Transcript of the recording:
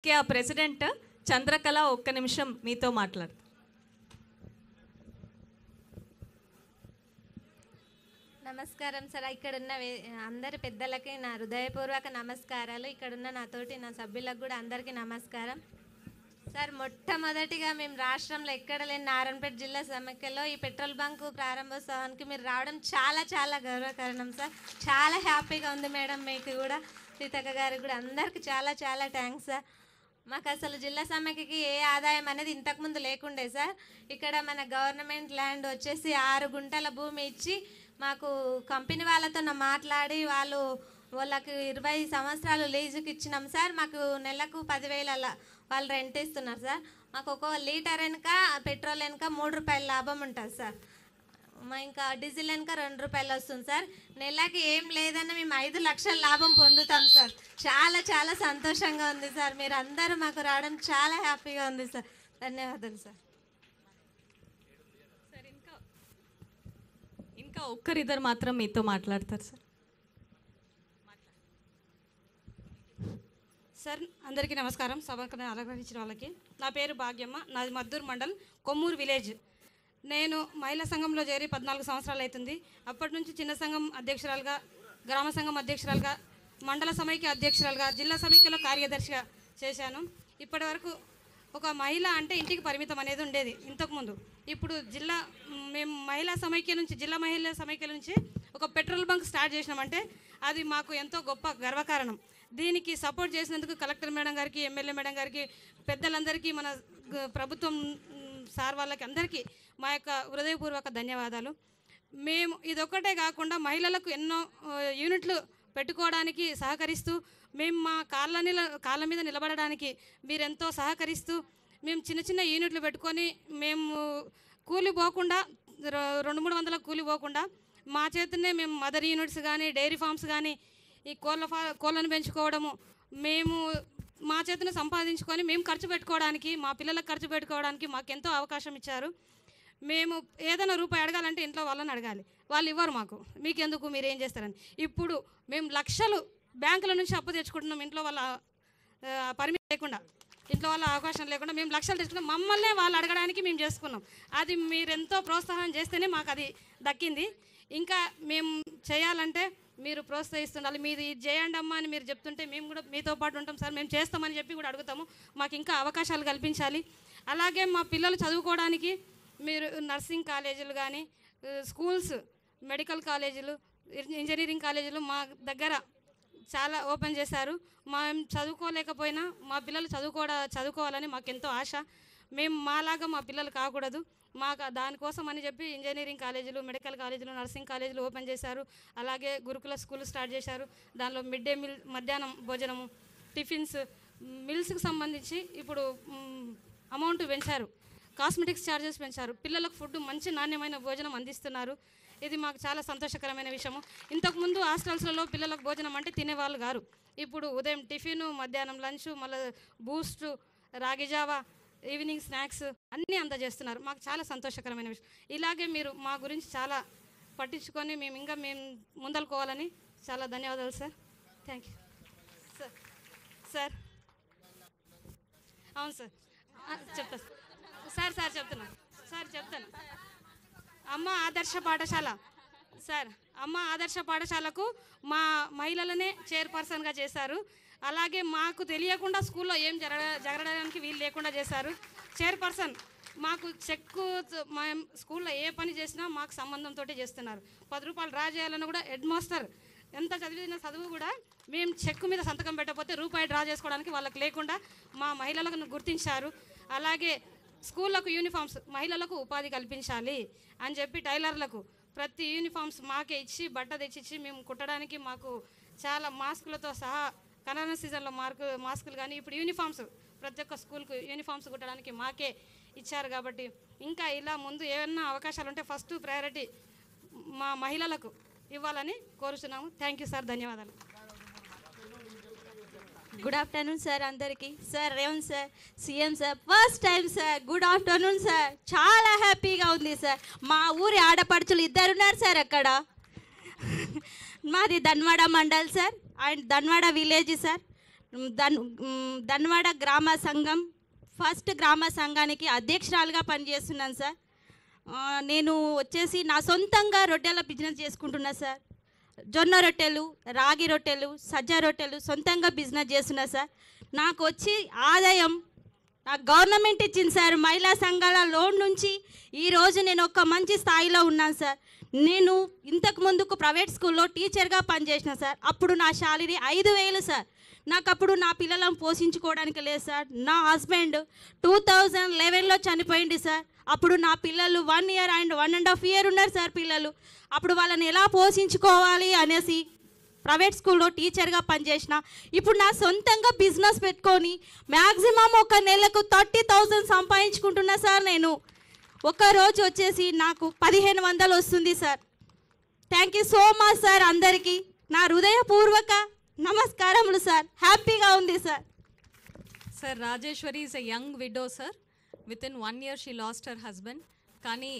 Okay, ఆ president Chandrakala ఒక్క నిమిషం మీతో మాట్లాడు. నమస్కారం సార్. ఇక్కడున్న అందరి పెద్దలకి నా హృదయపూర్వక నమస్కారాలు. ఇక్కడున్న నాతోటి నా సభ్యులకు కూడా అందరికీ నమస్కారం సార్. మొట్టమొదటిగా మేము రాష్ట్రంలో ఎక్కడ లేని నారాయణపేట జిల్లా సమైక్యలో ఈ పెట్రోల్ బంకు ప్రారంభోత్సవానికి మీరు రావడం చాలా చాలా గర్వకారణం సార్. చాలా హ్యాపీగా ఉంది మేడం, మీకు కూడా సీతక్క గారికి కూడా అందరికీ చాలా చాలా థ్యాంక్స్ సార్. మాకు అసలు జిల్లా సమైక్యకి ఏ ఆదాయం అనేది ఇంతకుముందు లేకుండే సార్. ఇక్కడ మన గవర్నమెంట్ ల్యాండ్ వచ్చేసి 6 గుంటల భూమి ఇచ్చి మాకు కంపెనీ వాళ్ళతో మాట్లాడి వాళ్ళకి 20 సంవత్సరాలు లీజుకి ఇచ్చినాం సార్. మాకు నెలకు 10,000 అలా వాళ్ళు రెంట్ ఇస్తున్నారు సార్. మాకు ఒక లీటర్ వెనుక పెట్రోల్ వెనుక 3 రూపాయల లాభం ఉంటుంది సార్. ఇంకా డీజిల్ వెనుక 2 రూపాయలు వస్తుంది సార్. నెలకి ఏం లేదన్నా మేము 5 లక్షల లాభం పొందుతాం సార్. చాలా చాలా సంతోషంగా ఉంది సార్. మీరు అందరూ మాకు రావడం చాలా హ్యాపీగా ఉంది సార్. ధన్యవాదాలు సార్. ఇంకా ఒక్కరిద్దరు మాత్రం మీతో మాట్లాడతారు సార్. సార్ అందరికీ నమస్కారం. సభకు అలంకరించిన వాళ్ళకి నా పేరు భాగ్యమ్మ, నాది మద్దూరు మండల్ కొమ్మూరు విలేజ్. నేను మహిళా సంఘంలో చేరి 14 సంవత్సరాలు అవుతుంది. అప్పటి నుంచి చిన్న సంఘం అధ్యక్షురాలుగా, గ్రామ సంఘం అధ్యక్షురాలుగా, మండల సమైక్య అధ్యక్షురాలుగా, జిల్లా సమైక్యలో కార్యదర్శిగా చేశాను. ఇప్పటి వరకు ఒక మహిళ అంటే ఇంటికి పరిమితం అనేది ఉండేది ఇంతకుముందు. ఇప్పుడు మేము మహిళా సమైక్య నుంచి, జిల్లా మహిళా సమైక్య నుంచి ఒక పెట్రోల్ బంక్ స్టార్ట్ చేసినామంటే అది మాకు ఎంతో గొప్ప గర్వకారణం. దీనికి సపోర్ట్ చేసినందుకు కలెక్టర్ మేడం గారికి, ఎమ్మెల్యే మేడం గారికి, పెద్దలందరికీ, మన ప్రభుత్వం సార్ వాళ్ళకి అందరికీ మా యొక్క హృదయపూర్వక ధన్యవాదాలు. మేము ఇదొక్కటే కాకుండా మహిళలకు ఎన్నో యూనిట్లు పెట్టుకోవడానికి సహకరిస్తూ, మేము మా కాళ్ళ మీద నిలబడడానికి మీరెంతో సహకరిస్తూ, మేము చిన్న చిన్న యూనిట్లు పెట్టుకొని మేము కూలి పోకుండా 200-300 కూలి పోకుండా మా చేతనే మేము మదర్ యూనిట్స్ కానీ, డైరీ ఫార్మ్స్ కానీ, ఈ కోళ్ళను పెంచుకోవడము మేము మా చేతను సంపాదించుకొని మేము ఖర్చు పెట్టుకోవడానికి, మా పిల్లలకు ఖర్చు పెట్టుకోవడానికి మాకెంతో అవకాశం ఇచ్చారు. మేము ఏదైనా రూపాయి అడగాలంటే ఇంట్లో వాళ్ళని అడగాలి, వాళ్ళు ఇవ్వరు మాకు. మీకెందుకు, మీరు ఏం చేస్తారని. ఇప్పుడు మేము లక్షలు బ్యాంకుల నుంచి అప్పు తెచ్చుకుంటున్నాం, ఇంట్లో వాళ్ళ పరిమితి లేకుండా, ఇంట్లో వాళ్ళ అవకాశం లేకుండా మేము లక్షలు తెచ్చుకున్నాం. మమ్మల్నే వాళ్ళు అడగడానికి మేము చేసుకున్నాం. అది మీరెంతో ప్రోత్సాహం చేస్తేనే మాకు అది దక్కింది. ఇంకా మేము చేయాలంటే మీరు ప్రోత్సహిస్తుండాలి. మీరు ఇది చేయండి అమ్మా అని మీరు చెప్తుంటే మేము కూడా మీతో పాటు ఉంటాం సార్, మేము చేస్తామని చెప్పి కూడా అడుగుతాము. మాకు ఇంకా అవకాశాలు కల్పించాలి. అలాగే మా పిల్లలు చదువుకోవడానికి మీరు నర్సింగ్ కాలేజీలు కానీ, స్కూల్స్, మెడికల్ కాలేజీలు, ఇంజనీరింగ్ కాలేజీలు మా దగ్గర చాలా ఓపెన్ చేశారు. మేము చదువుకోలేకపోయినా మా పిల్లలు చదువుకోవాలని మాకెంతో ఆశ. మేము మాలాగా మా పిల్లలు కాకూడదు, మాకు దానికోసం అని చెప్పి ఇంజనీరింగ్ కాలేజీలు, మెడికల్ కాలేజీలు, నర్సింగ్ కాలేజీలు ఓపెన్ చేశారు. అలాగే గురుకుల స్కూల్ స్టార్ట్ చేశారు. దానిలో మిడ్ డే మీల్, మధ్యాహ్నం భోజనము, టిఫిన్స్, మిల్స్కి సంబంధించి ఇప్పుడు అమౌంట్ పెంచారు. కాస్మెటిక్స్ ఛార్జెస్ పెంచారు. పిల్లలకు ఫుడ్, మంచి నాణ్యమైన భోజనం అందిస్తున్నారు. ఇది మాకు చాలా సంతోషకరమైన విషయము. ఇంతకుముందు హాస్టల్స్లలో పిల్లలకు భోజనం అంటే తినేవాళ్ళు గారు. ఇప్పుడు ఉదయం టిఫిను, మధ్యాహ్నం లంచ్, మళ్ళీ బూస్ట్, రాగి జావా, ఈవినింగ్ స్నాక్స్ అన్నీ అందజేస్తున్నారు. మాకు చాలా సంతోషకరమైన విషయం. ఇలాగే మీరు మా గురించి చాలా పట్టించుకొని మేము ముందలుకోవాలని చాలా ధన్యవాదాలు sir. Thank you sir. Sir అవును సార్, చెప్తాను సార్ చెప్తాను. అమ్మ ఆదర్శ పాఠశాల సార్, అమ్మ ఆదర్శ పాఠశాలకు మా మహిళలనే చైర్పర్సన్గా చేశారు. అలాగే మాకు తెలియకుండా స్కూల్లో ఏం జరగడానికి వీలు లేకుండా చేశారు. చైర్పర్సన్ మాకు చెక్కు, మా స్కూల్లో ఏ పని చేసినా మాకు సంబంధంతో చేస్తున్నారు. 10 రూపాయలు డ్రా చేయాలన్నా కూడా హెడ్ మాస్టర్ ఎంత చదివిన చదువు కూడా మేము చెక్కు మీద సంతకం పెట్టకపోతే రూపాయి డ్రా చేసుకోవడానికి వాళ్ళకి లేకుండా మా మహిళలకు గుర్తించారు. అలాగే స్కూళ్ళకు యూనిఫామ్స్, మహిళలకు ఉపాధి కల్పించాలి అని చెప్పి టైలర్లకు ప్రతి యూనిఫామ్స్ మాకే ఇచ్చి, బట్ట తెచ్చిచ్చి మేము కుట్టడానికి మాకు చాలా మాస్కులతో సహా, కరోనా సీజన్లో మాస్కులు కానీ, ఇప్పుడు యూనిఫామ్స్ ప్రతి ఒక్క స్కూల్కు యూనిఫామ్స్ కుట్టడానికి మాకే ఇచ్చారు. కాబట్టి ఇంకా ఇలా ముందు ఏమన్నా అవకాశాలు ఉంటే ఫస్ట్ ప్రయారిటీ మా మహిళలకు ఇవ్వాలని కోరుతున్నాము. థ్యాంక్ యూ సార్, ధన్యవాదాలు. గుడ్ ఆఫ్టర్నూన్ సార్ అందరికీ. Sir Revanth sir, CM sir, first time sir. Good afternoon sir. చాలా హ్యాపీగా ఉంది సార్. మా ఊరి ఆడపడుచులు 2 ఉన్నారు సార్ అక్కడ. మాది Dhanwada mandal sir and Dhanwada village sir. Dhanwada గ్రామ సంఘం ఫస్ట్ గ్రామ సంఘానికి అధ్యక్షురాలుగా పనిచేస్తున్నాను సార్. నేను వచ్చేసి నా సొంతంగా రొట్టెల బిజినెస్ చేసుకుంటున్నా సార్. జొన్న రొట్టెలు, రాగి రొట్టెలు, సజ్జ రొట్టెలు సొంతంగా బిజినెస్ చేస్తున్నా సార్. నాకు వచ్చి ఆదాయం నాకు గవర్నమెంట్ ఇచ్చింది సార్. మహిళా సంఘాల లోన్ నుంచి ఈరోజు నేను ఒక మంచి స్థాయిలో ఉన్నాను సార్. నేను ఇంతకు ముందుకు ప్రైవేట్ స్కూల్లో టీచర్గా పనిచేసిన సార్. అప్పుడు నా శాలరీ 5,000 సార్. నాకు అప్పుడు నా పిల్లలను పోషించుకోవడానికి లేదు సార్. నా హస్బెండ్ 2011లో చనిపోయింది సార్. అప్పుడు నా పిల్లలు 1 year అండ్ 1.5 year ఉన్నారు సార్ పిల్లలు. అప్పుడు వాళ్ళని ఎలా పోషించుకోవాలి అనేసి ప్రైవేట్ స్కూల్లో టీచర్గా పనిచేసిన. ఇప్పుడు నా సొంతంగా బిజినెస్ పెట్టుకొని మ్యాక్సిమం ఒక నెలకు 30,000 సంపాదించుకుంటున్నా సార్. నేను రోజు వచ్చేసి నాకు 1,500 వస్తుంది sir. Thank you so much sir. అందరికీ నా హృదయపూర్వక నమస్కారములు సార్. హ్యాపీగా ఉంది sir. Sir, Rajeshwari is a young widow sir. With in 1 year she lost her husband. కానీ